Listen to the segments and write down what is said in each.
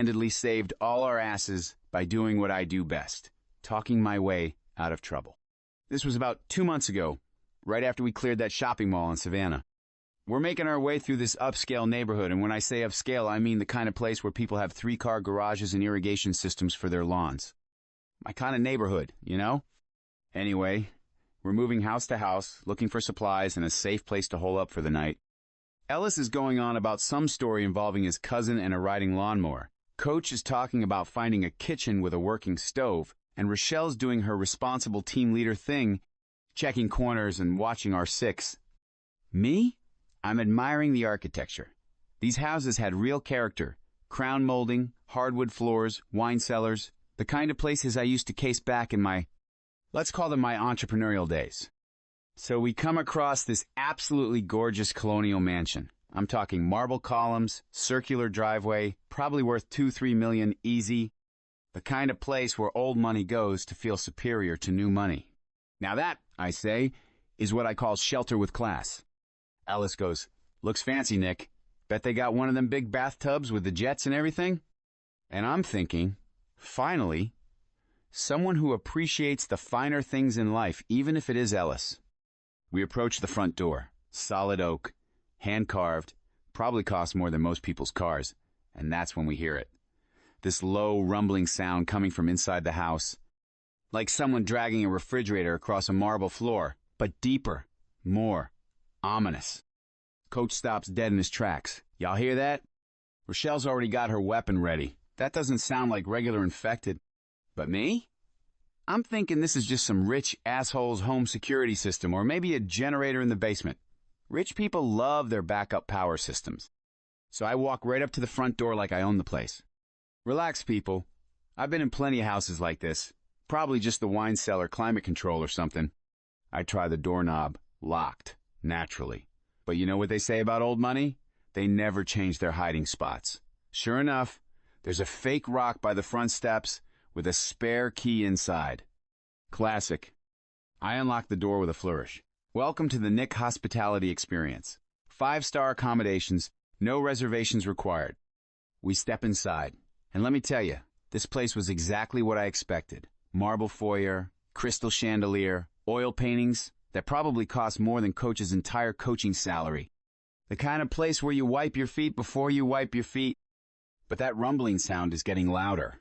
Handedly saved all our asses by doing what I do best, talking my way out of trouble. This was about 2 months ago, right after we cleared that shopping mall in Savannah. We're making our way through this upscale neighborhood, and when I say upscale, I mean the kind of place where people have 3-car garages and irrigation systems for their lawns. My kind of neighborhood, you know? Anyway, we're moving house to house, looking for supplies and a safe place to hole up for the night. Ellis is going on about some story involving his cousin and a riding lawnmower. Coach is talking about finding a kitchen with a working stove, and Rochelle's doing her responsible team leader thing, checking corners and watching our six. Me? I'm admiring the architecture. These houses had real character, crown molding, hardwood floors, wine cellars, the kind of places I used to case back in my, let's call them my entrepreneurial days. So we come across this absolutely gorgeous colonial mansion. I'm talking marble columns, circular driveway, probably worth $2-3 million easy. The kind of place where old money goes to feel superior to new money. Now that, I say, is what I call shelter with class. Ellis goes, "Looks fancy, Nick. Bet they got one of them big bathtubs with the jets and everything?" And I'm thinking, finally, someone who appreciates the finer things in life, even if it is Ellis. We approach the front door, solid oak, hand-carved, probably costs more than most people's cars, and that's when we hear it. This low, rumbling sound coming from inside the house, like someone dragging a refrigerator across a marble floor, but deeper, more ominous. Coach stops dead in his tracks. Y'all hear that? Rochelle's already got her weapon ready. That doesn't sound like regular infected. But me? I'm thinking this is just some rich asshole's home security system, or maybe a generator in the basement. Rich people love their backup power systems. So I walk right up to the front door like I own the place. Relax, people. I've been in plenty of houses like this. Probably just the wine cellar climate control or something. I try the doorknob. Locked. Naturally. But you know what they say about old money? They never change their hiding spots. Sure enough, there's a fake rock by the front steps with a spare key inside. Classic. I unlock the door with a flourish. Welcome to the Nick hospitality experience. 5-star accommodations, no reservations required. We step inside, and let me tell you, this place was exactly what I expected. Marble foyer, crystal chandelier, oil paintings that probably cost more than Coach's entire coaching salary. The kind of place where you wipe your feet before you wipe your feet. But that rumbling sound is getting louder.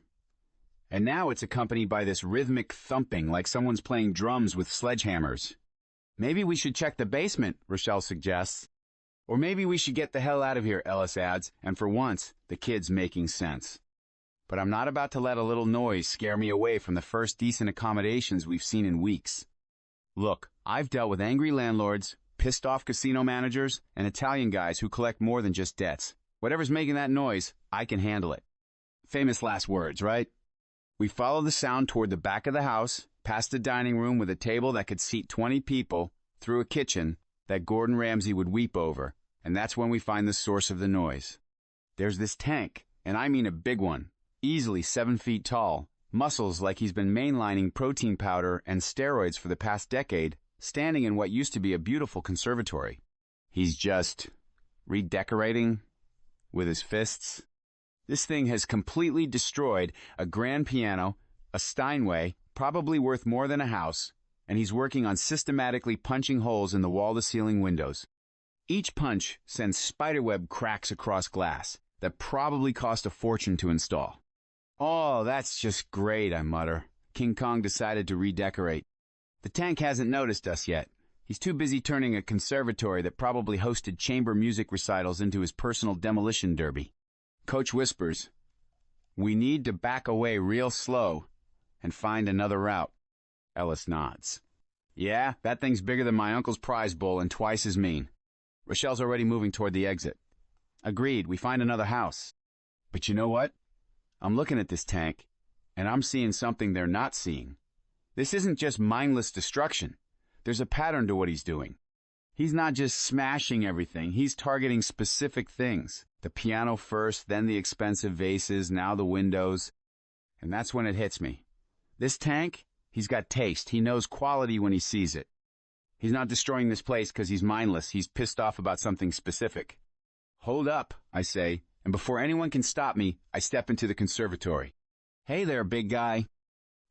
And now it's accompanied by this rhythmic thumping like someone's playing drums with sledgehammers. Maybe we should check the basement, Rochelle suggests. Or maybe we should get the hell out of here, Ellis adds, and for once, the kid's making sense. But I'm not about to let a little noise scare me away from the first decent accommodations we've seen in weeks. Look, I've dealt with angry landlords, pissed off casino managers, and Italian guys who collect more than just debts. Whatever's making that noise, I can handle it. Famous last words, right? We follow the sound toward the back of the house, past a dining room with a table that could seat 20 people, through a kitchen that Gordon Ramsay would weep over, and that's when we find the source of the noise. There's this tank, and I mean a big one, easily 7 feet tall, muscles like he's been mainlining protein powder and steroids for the past decade, standing in what used to be a beautiful conservatory. He's just redecorating with his fists. This thing has completely destroyed a grand piano, a Steinway, probably worth more than a house, and he's working on systematically punching holes in the wall-to-ceiling windows. Each punch sends spiderweb cracks across glass that probably cost a fortune to install. "Oh, that's just great," I mutter. King Kong decided to redecorate. The tank hasn't noticed us yet. He's too busy turning a conservatory that probably hosted chamber music recitals into his personal demolition derby. Coach whispers, "We need to back away real slow and find another route." Ellis nods. "Yeah, that thing's bigger than my uncle's prize bull and twice as mean." Rochelle's already moving toward the exit. Agreed, we find another house. But you know what? I'm looking at this tank, and I'm seeing something they're not seeing. This isn't just mindless destruction. There's a pattern to what he's doing. He's not just smashing everything, he's targeting specific things. The piano first, then the expensive vases, now the windows. And that's when it hits me. This tank, he's got taste. He knows quality when he sees it. He's not destroying this place because he's mindless. He's pissed off about something specific. "Hold up," I say, and before anyone can stop me, I step into the conservatory. Hey there, big guy.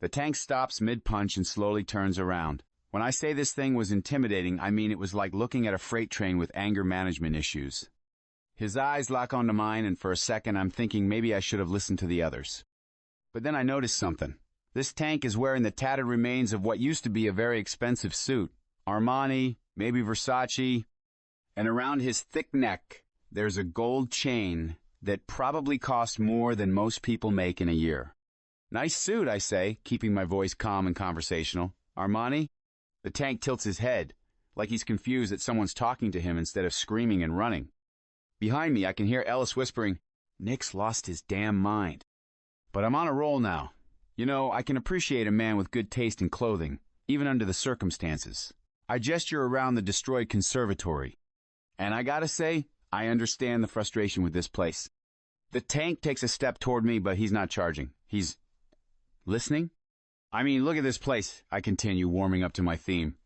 The tank stops mid-punch and slowly turns around. When I say this thing was intimidating, I mean it was like looking at a freight train with anger management issues. His eyes lock onto mine, and for a second I'm thinking maybe I should have listened to the others. But then I noticed something. This tank is wearing the tattered remains of what used to be a very expensive suit. Armani, maybe Versace, and around his thick neck there's a gold chain that probably cost more than most people make in a year. Nice suit, I say, keeping my voice calm and conversational. Armani? The tank tilts his head, like he's confused that someone's talking to him instead of screaming and running. Behind me, I can hear Ellis whispering, "Nick's lost his damn mind." But I'm on a roll now. You know, I can appreciate a man with good taste in clothing, even under the circumstances. I gesture around the destroyed conservatory, and I gotta say, I understand the frustration with this place. The tank takes a step toward me, but he's not charging. He's listening? I mean, look at this place, I continue, warming up to my theme.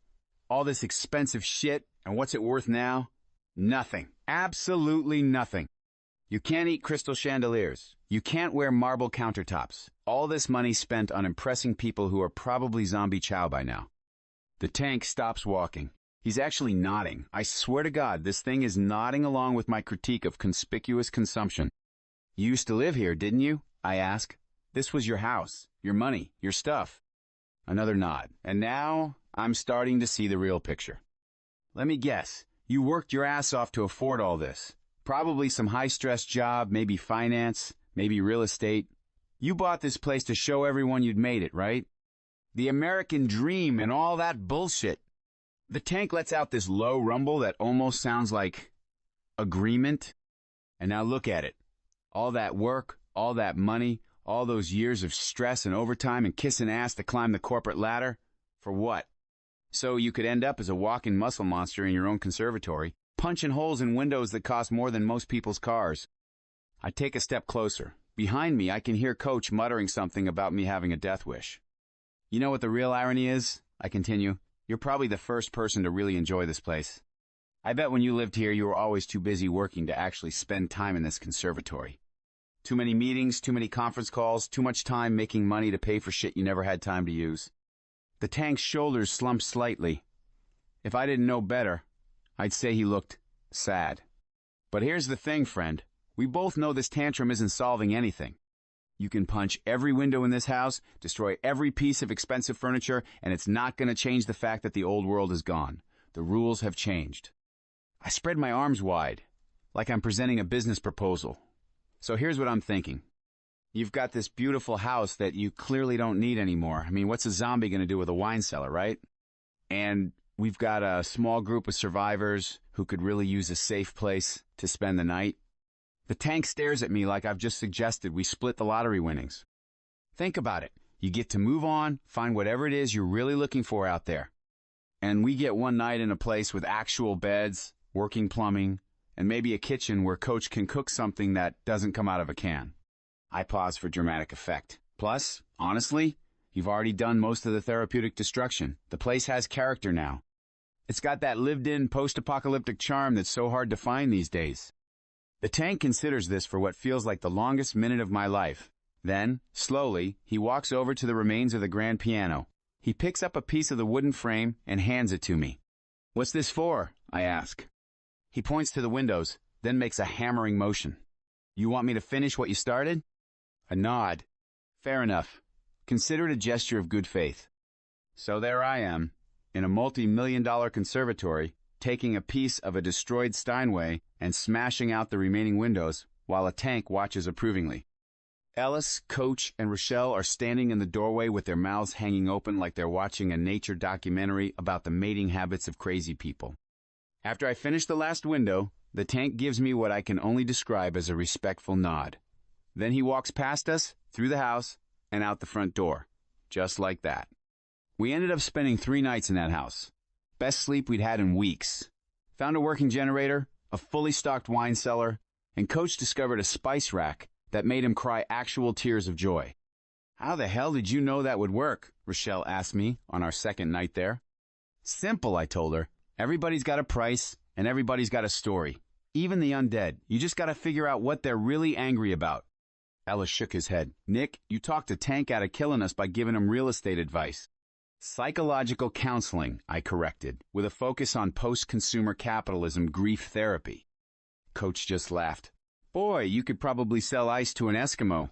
All this expensive shit, and what's it worth now? Nothing. Absolutely nothing. You can't eat crystal chandeliers. You can't wear marble countertops. All this money spent on impressing people who are probably zombie chow by now. The tank stops walking. He's actually nodding. I swear to God, this thing is nodding along with my critique of conspicuous consumption. You used to live here, didn't you? I ask. This was your house, your money, your stuff. Another nod. And now, I'm starting to see the real picture. Let me guess. You worked your ass off to afford all this. Probably some high-stress job, maybe finance, maybe real estate. You bought this place to show everyone you'd made it, right? The American dream and all that bullshit. The tank lets out this low rumble that almost sounds like agreement. And now look at it. All that work, all that money, all those years of stress and overtime and kissing ass to climb the corporate ladder. For what? So you could end up as a walking muscle monster in your own conservatory, punching holes in windows that cost more than most people's cars. I take a step closer. Behind me, I can hear Coach muttering something about me having a death wish. You know what the real irony is? I continue. You're probably the first person to really enjoy this place. I bet when you lived here, you were always too busy working to actually spend time in this conservatory. Too many meetings, too many conference calls, too much time making money to pay for shit you never had time to use. The tank's shoulders slumped slightly. If I didn't know better, I'd say he looked sad. But here's the thing, friend. We both know this tantrum isn't solving anything. You can punch every window in this house, destroy every piece of expensive furniture, and it's not going to change the fact that the old world is gone. The rules have changed. I spread my arms wide, like I'm presenting a business proposal. So here's what I'm thinking. You've got this beautiful house that you clearly don't need anymore. I mean, what's a zombie going to do with a wine cellar, right? And we've got a small group of survivors who could really use a safe place to spend the night. The tank stares at me like I've just suggested we split the lottery winnings. Think about it. You get to move on, find whatever it is you're really looking for out there. And we get one night in a place with actual beds, working plumbing, and maybe a kitchen where Coach can cook something that doesn't come out of a can. I pause for dramatic effect. Plus, honestly, you've already done most of the therapeutic destruction. The place has character now. It's got that lived-in post-apocalyptic charm that's so hard to find these days. The tank considers this for what feels like the longest minute of my life. Then, slowly, he walks over to the remains of the grand piano. He picks up a piece of the wooden frame and hands it to me. "What's this for?" I ask. He points to the windows, then makes a hammering motion. "You want me to finish what you started?" A nod. Fair enough. Consider it a gesture of good faith. So there I am, in a multi-million-dollar conservatory, taking a piece of a destroyed Steinway and smashing out the remaining windows while a tank watches approvingly. Ellis, Coach, and Rochelle are standing in the doorway with their mouths hanging open like they're watching a nature documentary about the mating habits of crazy people. After I finish the last window, the tank gives me what I can only describe as a respectful nod. Then he walks past us, through the house, and out the front door. Just like that. We ended up spending 3 nights in that house. Best sleep we'd had in weeks. Found a working generator, a fully stocked wine cellar, and Coach discovered a spice rack that made him cry actual tears of joy. "How the hell did you know that would work?" Rochelle asked me on our second night there. "Simple," I told her. "Everybody's got a price, and everybody's got a story. Even the undead. You just gotta figure out what they're really angry about. Ellis shook his head. Nick, you talked a tank out of killing us by giving him real estate advice. Psychological counseling, I corrected, with a focus on post-consumer capitalism grief therapy. Coach just laughed. Boy, you could probably sell ice to an Eskimo.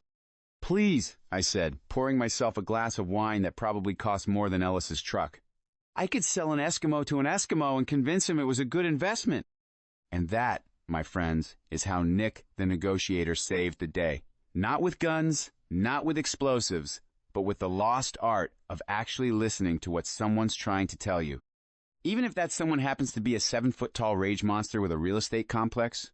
Please, I said, pouring myself a glass of wine that probably cost more than Ellis's truck. I could sell an Eskimo to an Eskimo and convince him it was a good investment. And that, my friends, is how Nick the negotiator saved the day. Not with guns, not with explosives, but with the lost art of actually listening to what someone's trying to tell you. Even if that someone happens to be a 7-foot-tall rage monster with a real estate complex,